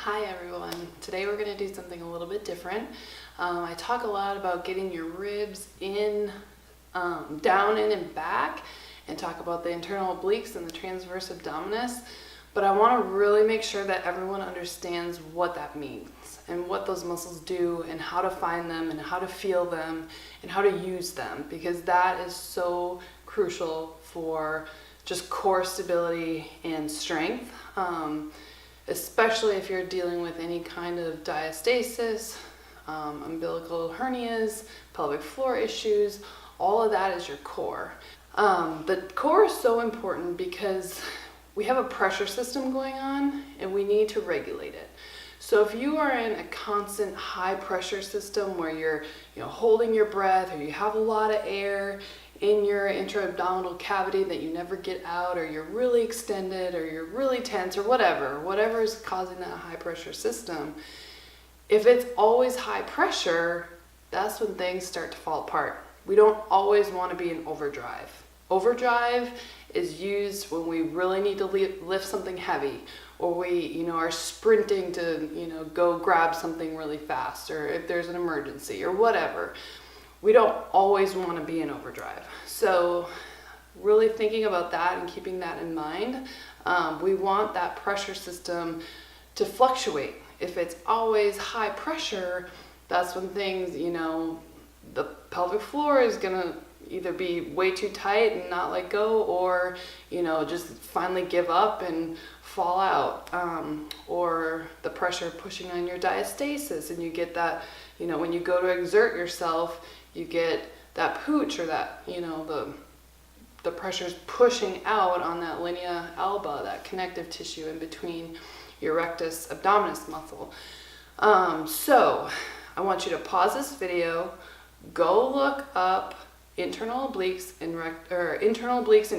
Hi everyone. Today we're going to do something a little bit different. I talk a lot about getting your ribs in, down in and back, and talk about the internal obliques and the transverse abdominis, but I want to really make sure that everyone understands what that means and what those muscles do and how to find them and how to feel them and how to use them, because that is so crucial for just core stability and strength. Especially if you're dealing with any kind of diastasis, umbilical hernias, pelvic floor issues, all of that is your core. The core is so important because we have a pressure system going on and we need to regulate it. So if you are in a constant high pressure system where you're holding your breath, or you have a lot of air in your intra-abdominal cavity that you never get out, or you're really extended, or you're really tense, or whatever is causing that high pressure system, if it's always high pressure, that's when things start to fall apart. We don't always want to be in overdrive. Overdrive is used when we really need to lift something heavy, or we are sprinting to go grab something really fast, or if there's an emergency or whatever. We don't always want to be in overdrive. So really thinking about that and keeping that in mind, we want that pressure system to fluctuate. If it's always high pressure, that's when things, the pelvic floor is gonna either be way too tight and not let go, or just finally give up and fall out, or the pressure pushing on your diastasis, and you get that, when you go to exert yourself, you get that pooch, or that, the pressure's pushing out on that linea alba, that connective tissue in between your rectus abdominis muscle. So I want you to pause this video, go look up internal obliques and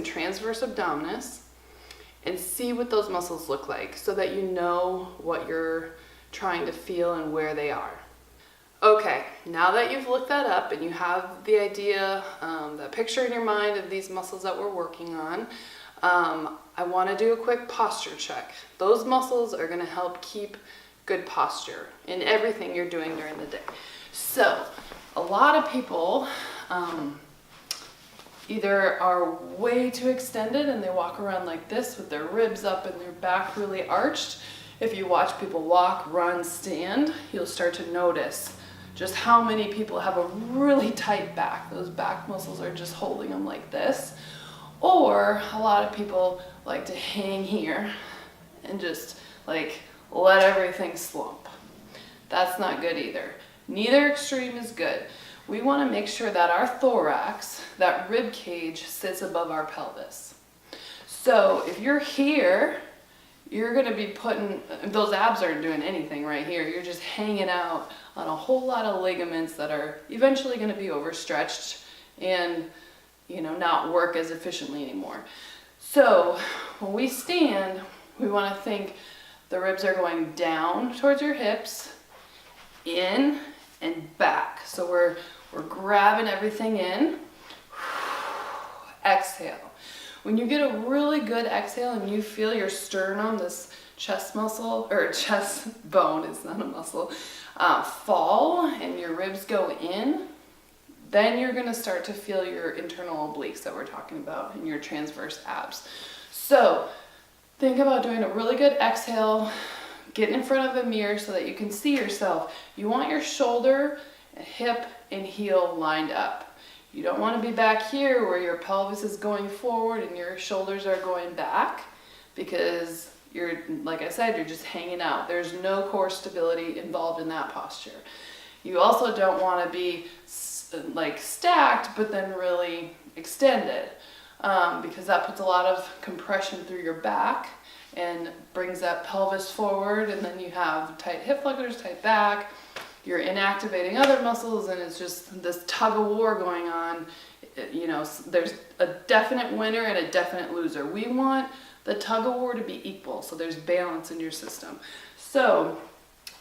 transverse abdominis, and see what those muscles look like, so that you know what you're trying to feel and where they are. Okay, now that you've looked that up and you have the idea, the picture in your mind of these muscles that we're working on, I want to do a quick posture check. Those muscles are going to help keep good posture in everything you're doing during the day. So, a lot of people either are way too extended and they walk around like this with their ribs up and their back really arched. If you watch people walk, run, stand, you'll start to notice just how many people have a really tight back. Those back muscles are just holding them like this. Or a lot of people like to hang here and just like let everything slump. That's not good either. Neither extreme is good. We want to make sure that our thorax, that rib cage, sits above our pelvis. So if you're here, you're going to be those abs aren't doing anything right here. You're just hanging out on a whole lot of ligaments that are eventually going to be overstretched and, not work as efficiently anymore. So when we stand, we want to think the ribs are going down towards your hips, in and back. So we're grabbing everything in. Exhale. When you get a really good exhale and you feel your sternum, this chest muscle, or chest bone, it's not a muscle, fall and your ribs go in, then you're going to start to feel your internal obliques that we're talking about and your transverse abs. So think about doing a really good exhale, getting in front of a mirror so that you can see yourself. You want your shoulder, hip, and heel lined up. You don't want to be back here where your pelvis is going forward and your shoulders are going back, because like I said, you're just hanging out. There's no core stability involved in that posture. You also don't want to be like stacked but then really extended, because that puts a lot of compression through your back and brings that pelvis forward, and then you have tight hip flexors, tight back. You're inactivating other muscles, and it's just this tug of war going on. There's a definite winner and a definite loser. We want the tug of war to be equal, so there's balance in your system. So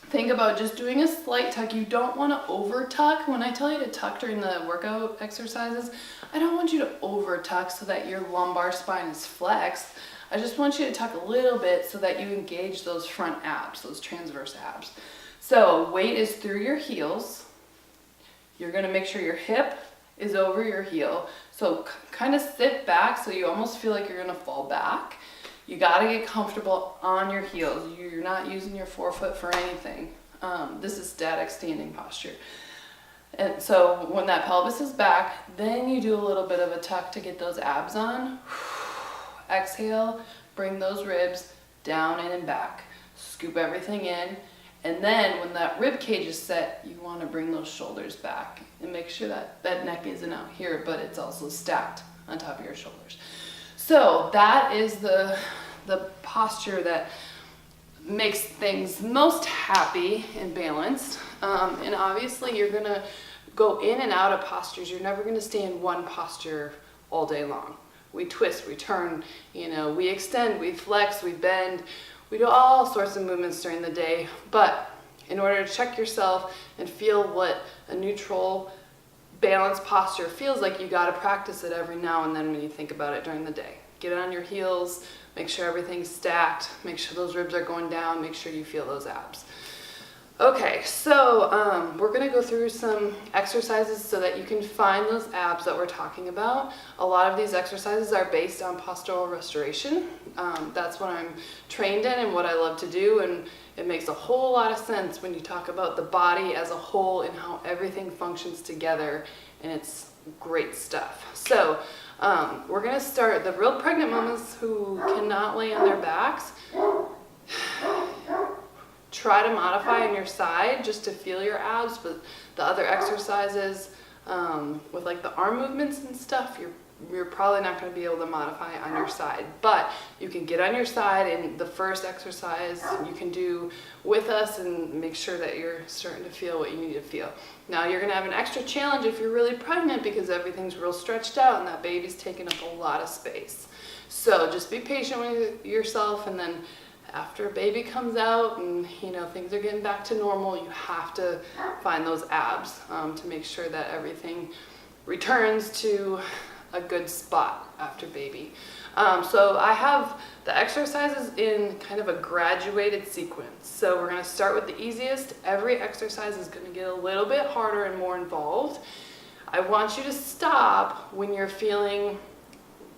think about just doing a slight tuck. You don't want to over tuck. When I tell you to tuck during the workout exercises, I don't want you to over tuck so that your lumbar spine is flexed. I just want you to tuck a little bit so that you engage those front abs, those transverse abs. So weight is through your heels. You're gonna make sure your hip is over your heel. So kind of sit back so you almost feel like you're gonna fall back. You gotta get comfortable on your heels. You're not using your forefoot for anything. This is static standing posture. And so when that pelvis is back, then you do a little bit of a tuck to get those abs on. Exhale, bring those ribs down in and back. Scoop everything in. And then when that rib cage is set, you want to bring those shoulders back and make sure that that neck isn't out here, but it's also stacked on top of your shoulders. So that is the posture that makes things most happy and balanced. And obviously you're going to go in and out of postures. You're never going to stay in one posture all day long. We twist, we turn, we extend, we flex, we bend. We do all sorts of movements during the day, but in order to check yourself and feel what a neutral, balanced posture feels like, you gotta practice it every now and then when you think about it during the day. Get on your heels, make sure everything's stacked, make sure those ribs are going down, make sure you feel those abs. Okay, so we're gonna go through some exercises so that you can find those abs that we're talking about. A lot of these exercises are based on postural restoration. That's what I'm trained in and what I love to do, and it makes a whole lot of sense when you talk about the body as a whole and how everything functions together, and it's great stuff. So we're gonna start, the real pregnant mamas who cannot lay on their backs, try to modify on your side just to feel your abs, but the other exercises with like the arm movements and stuff, you're probably not going to be able to modify on your side. But you can get on your side, and the first exercise you can do with us and make sure that you're starting to feel what you need to feel. Now you're going to have an extra challenge if you're really pregnant because everything's real stretched out and that baby's taking up a lot of space. So just be patient with yourself, and then after a baby comes out and things are getting back to normal, you have to find those abs to make sure that everything returns to a good spot after baby. So I have the exercises in kind of a graduated sequence. So we're going to start with the easiest. Every exercise is going to get a little bit harder and more involved. I want you to stop when you're feeling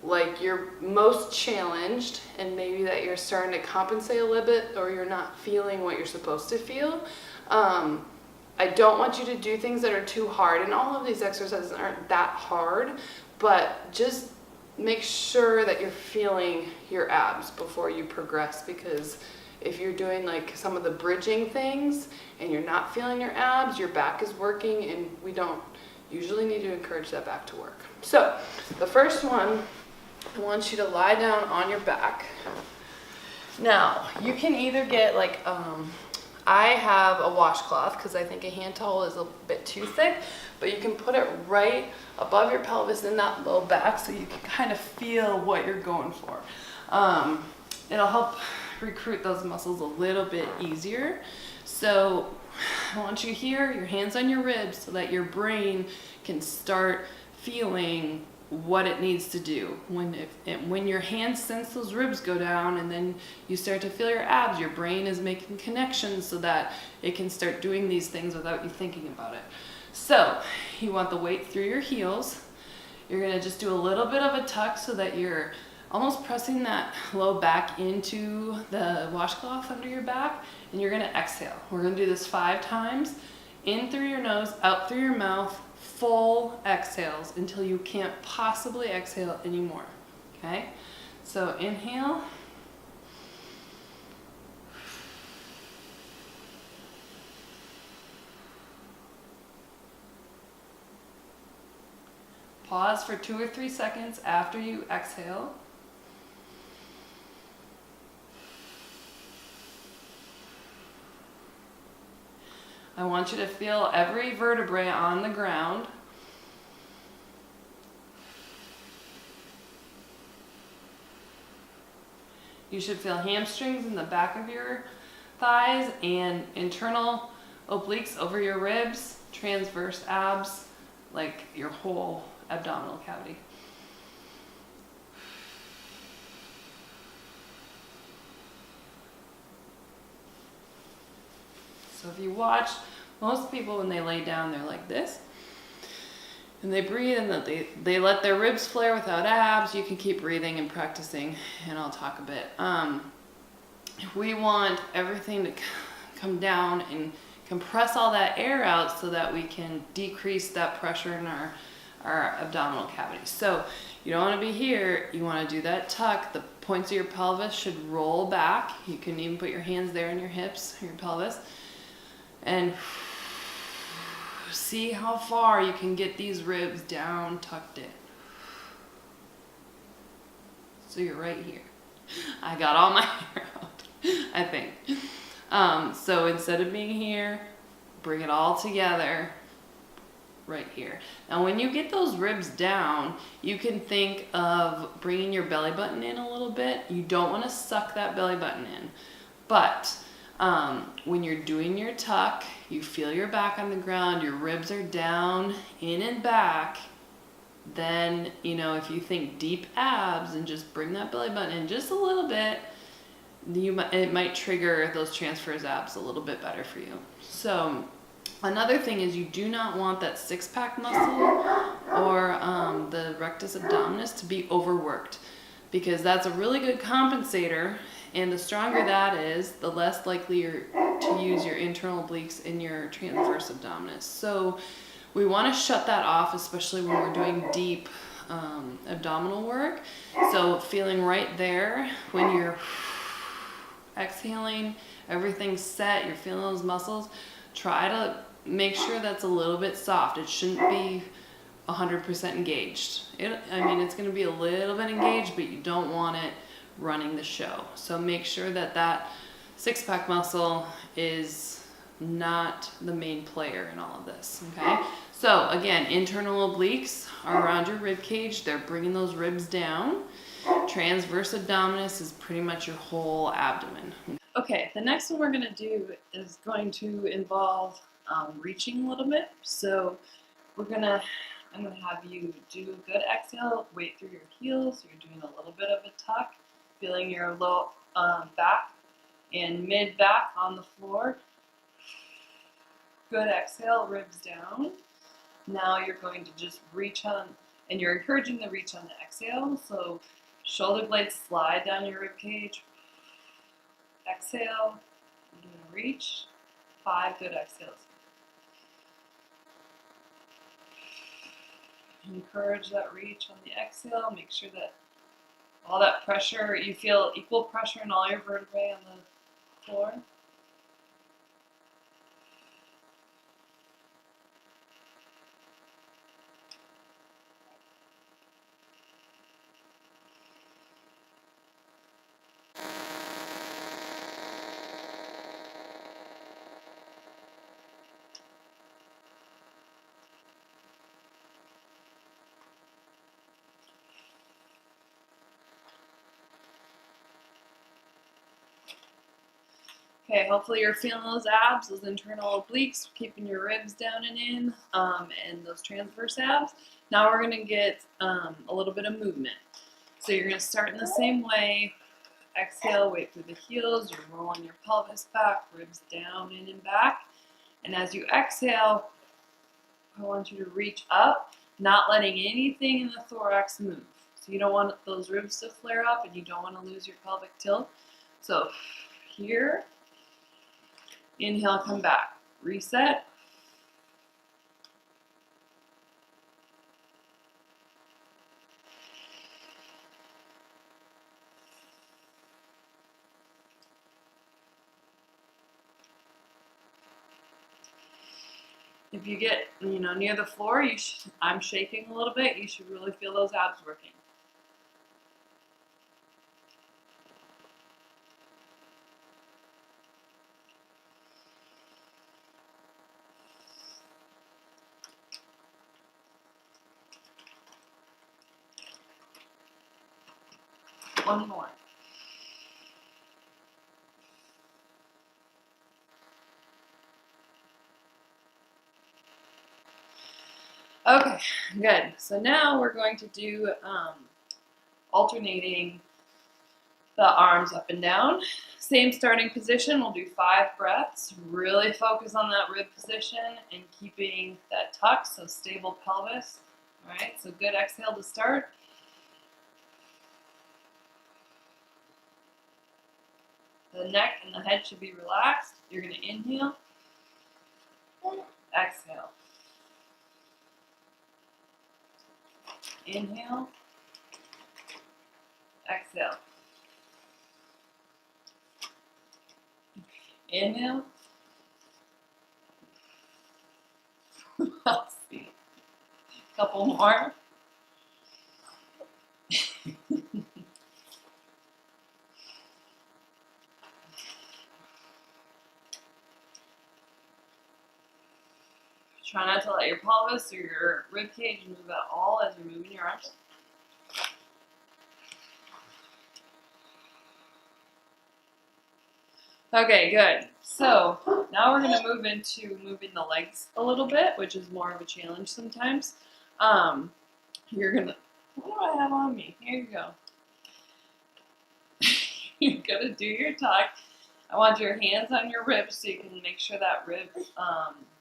like you're most challenged and maybe that you're starting to compensate a little bit or you're not feeling what you're supposed to feel. I don't want you to do things that are too hard, and all of these exercises aren't that hard, but just make sure that you're feeling your abs before you progress, because if you're doing like some of the bridging things and you're not feeling your abs, your back is working, and we don't usually need to encourage that back to work. So the first one, I want you to lie down on your back. Now, you can either get like, I have a washcloth because I think a hand towel is a bit too thick, but you can put it right above your pelvis in that low back so you can kind of feel what you're going for. It'll help recruit those muscles a little bit easier. So I want you here, your hands on your ribs so that your brain can start feeling what it needs to do. When your hands sense those ribs go down and then you start to feel your abs, your brain is making connections so that it can start doing these things without you thinking about it. So you want the weight through your heels. You're going to just do a little bit of a tuck so that you're almost pressing that low back into the washcloth under your back, and you're going to exhale. We're going to do this 5 times. In through your nose, out through your mouth, full exhales until you can't possibly exhale anymore. Okay? So inhale. Pause for 2 or 3 seconds after you exhale. I want you to feel every vertebrae on the ground. You should feel hamstrings in the back of your thighs and internal obliques over your ribs, transverse abs, like your whole abdominal cavity. So if you watch, most people when they lay down, they're like this. And they breathe and that they let their ribs flare without abs. You can keep breathing and practicing, and I'll talk a bit. We want everything to come down and compress all that air out so that we can decrease that pressure in our abdominal cavity. So you don't want to be here, you want to do that tuck. The points of your pelvis should roll back. You can even put your hands there in your hips, your pelvis, and see how far you can get these ribs down, tucked in. So you're right here. I got all my hair out, I think. So instead of being here, bring it all together right here. Now when you get those ribs down, you can think of bringing your belly button in a little bit. You don't want to suck that belly button in, but when you're doing your tuck, you feel your back on the ground, your ribs are down, in and back. Then, you know, if you think deep abs and just bring that belly button in just a little bit, it might trigger those transverse abs a little bit better for you. So another thing is you do not want that six-pack muscle or the rectus abdominis to be overworked, because that's a really good compensator, and the stronger that is, the less likely you're to use your internal obliques in your transverse abdominis. So we want to shut that off, especially when we're doing deep abdominal work. So feeling right there when you're exhaling, everything's set, you're feeling those muscles, try to make sure that's a little bit soft. It shouldn't be 100% engaged. I mean, it's going to be a little bit engaged, but you don't want it running the show. So make sure that that six-pack muscle is not the main player in all of this, okay? So again, internal obliques are around your rib cage. They're bringing those ribs down. Transverse abdominis is pretty much your whole abdomen. Okay, the next one we're going to do is going to involve reaching a little bit. So I'm going to have you do a good exhale, weight through your heels. So you're doing a little bit of a tuck, feeling your low back and mid back on the floor. Good exhale, ribs down. Now you're going to just reach on, and you're encouraging the reach on the exhale. So shoulder blades slide down your rib cage. Exhale, you're going to reach. 5 good exhales. Encourage that reach on the exhale. Make sure that all that pressure, you feel equal pressure in all your vertebrae on the floor. Okay, hopefully you're feeling those abs, those internal obliques, keeping your ribs down and in, and those transverse abs. Now we're going to get a little bit of movement. So you're going to start in the same way. Exhale, weight through the heels. You're rolling your pelvis back, ribs down, in and back. And as you exhale, I want you to reach up, not letting anything in the thorax move. So you don't want those ribs to flare up, and you don't want to lose your pelvic tilt. So here, inhale, come back. Reset. If you get, near the floor, I'm shaking a little bit. You should really feel those abs working. One more. Okay, good. So now we're going to do alternating the arms up and down. Same starting position, we'll do 5 breaths. Really focus on that rib position and keeping that tuck, so stable pelvis. All right, so good exhale to start. The neck and the head should be relaxed. You're going to inhale, exhale. Inhale, exhale. Inhale. I'll see. Couple more. Try not to let your pelvis or your rib cage move at all as you're moving your arms. Okay, good. So now we're going to move into moving the legs a little bit, which is more of a challenge sometimes. You're going to, what do I have on me? Here you go. You're going to do your tuck. I want your hands on your ribs so you can make sure that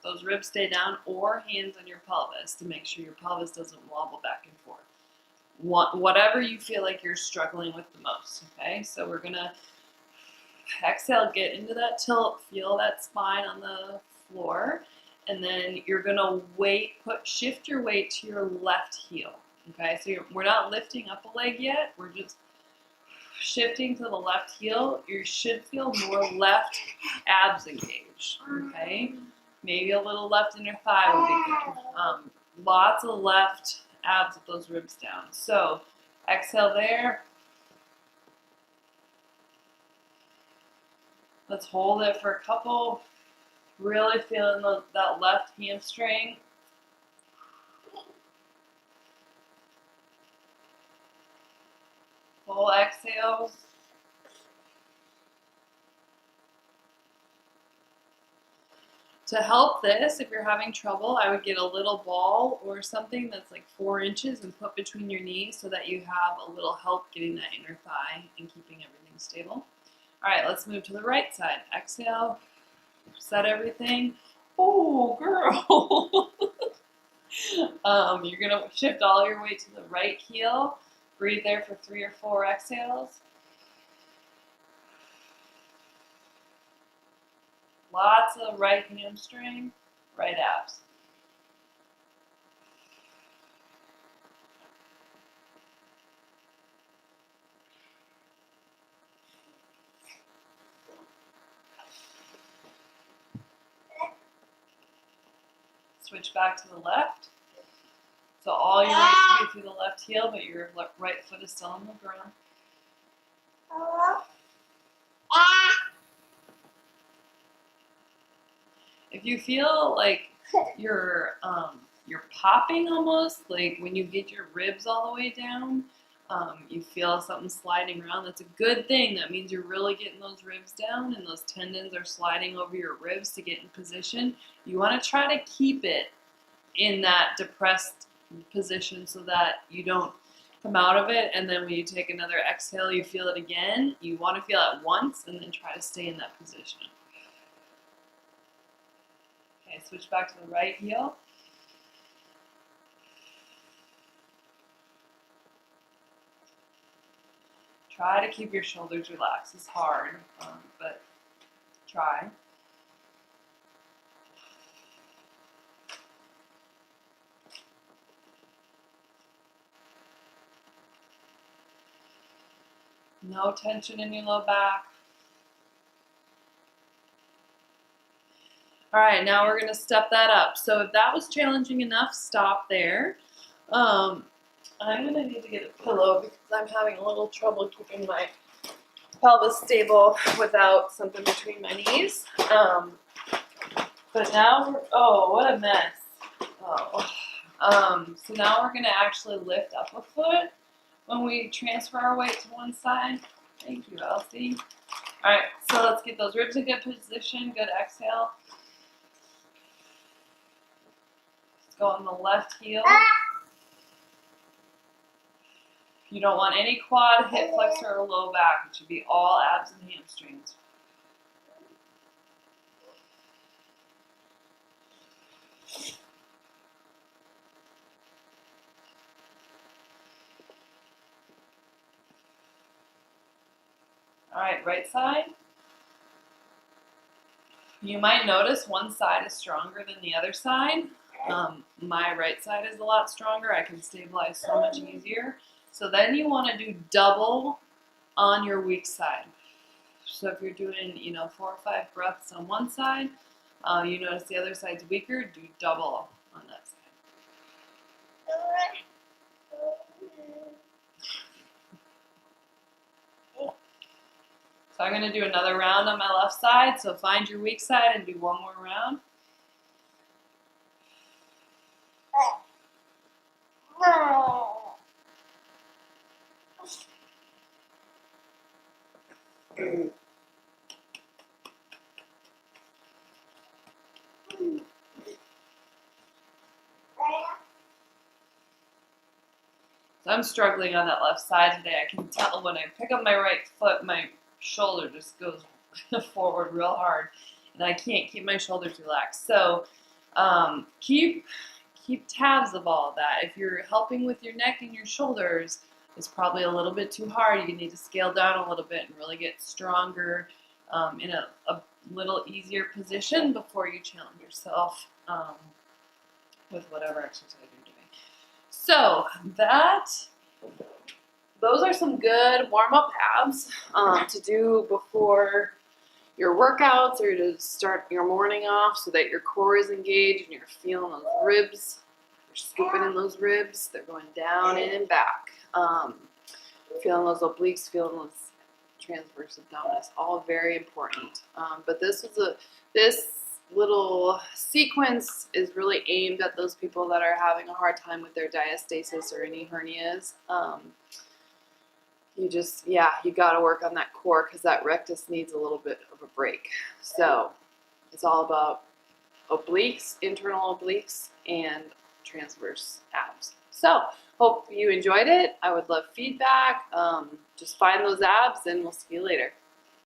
those ribs stay down, or hands on your pelvis to make sure your pelvis doesn't wobble back and forth. Whatever you feel like you're struggling with the most, okay? So we're going to exhale, get into that tilt, feel that spine on the floor, and then you're going to shift your weight to your left heel, okay? So we're not lifting up a leg yet, we're just shifting to the left heel. You should feel more left abs engaged, okay? Maybe a little left inner thigh would be good. Lots of left abs with those ribs down. So exhale there. Let's hold it for a couple. Really feeling that left hamstring. Full exhales. To help this, if you're having trouble, I would get a little ball or something that's like 4 inches and put between your knees so that you have a little help getting that inner thigh and keeping everything stable. All right, let's move to the right side. Exhale, set everything. Oh, girl. You're gonna shift all your weight to the right heel. Breathe there for 3 or 4 exhales. Lots of right hamstring, right abs. Switch back to the left. So all your weight should be through the left heel, but your right foot is still on the ground. If you feel like you're popping almost, like when you get your ribs all the way down, you feel something sliding around, that's a good thing. That means you're really getting those ribs down and those tendons are sliding over your ribs to get in position. You want to try to keep it in that depressed position so that you don't come out of it, and then when you take another exhale, you feel it again. You want to feel it once and then try to stay in that position. Okay, switch back to the right heel. Try to keep your shoulders relaxed. It's hard, but try. No tension in your low back. All right, now we're gonna step that up. So if that was challenging enough, stop there. I'm gonna need to get a pillow because I'm having a little trouble keeping my pelvis stable without something between my knees. But now oh, what a mess. So now we're gonna actually lift up a foot when we transfer our weight to one side. Thank you, Elsie. All right, so let's get those ribs in good position. Good exhale. Let's go on the left heel. You don't want any quad, hip flexor, or low back. It should be all abs and hamstrings. All right, right side. You might notice one side is stronger than the other side. My right side is a lot stronger. I can stabilize so much easier. So then you want to do double on your weak side. So if you're doing, 4 or 5 breaths on one side, you notice the other side's weaker, do double on that side. So I'm going to do another round on my left side. So find your weak side and do one more round. So I'm struggling on that left side today. I can tell when I pick up my right foot, my shoulder just goes forward real hard, and I can't keep my shoulders relaxed. So keep tabs of all that. If you're helping with your neck and your shoulders, it's probably a little bit too hard. You need to scale down a little bit and really get stronger in a little easier position before you challenge yourself with whatever exercise you're doing. So those are some good warm-up abs to do before your workouts or to start your morning off so that your core is engaged and you're feeling those ribs. You're scooping in those ribs. They're going down and back. Feeling those obliques, feeling those transverse abdominis. All very important. But this little sequence is really aimed at those people that are having a hard time with their diastasis or any hernias. You got to work on that core because that rectus needs a little bit of a break. So it's all about obliques, internal obliques, and transverse abs. So hope you enjoyed it. I would love feedback. Just find those abs and we'll see you later.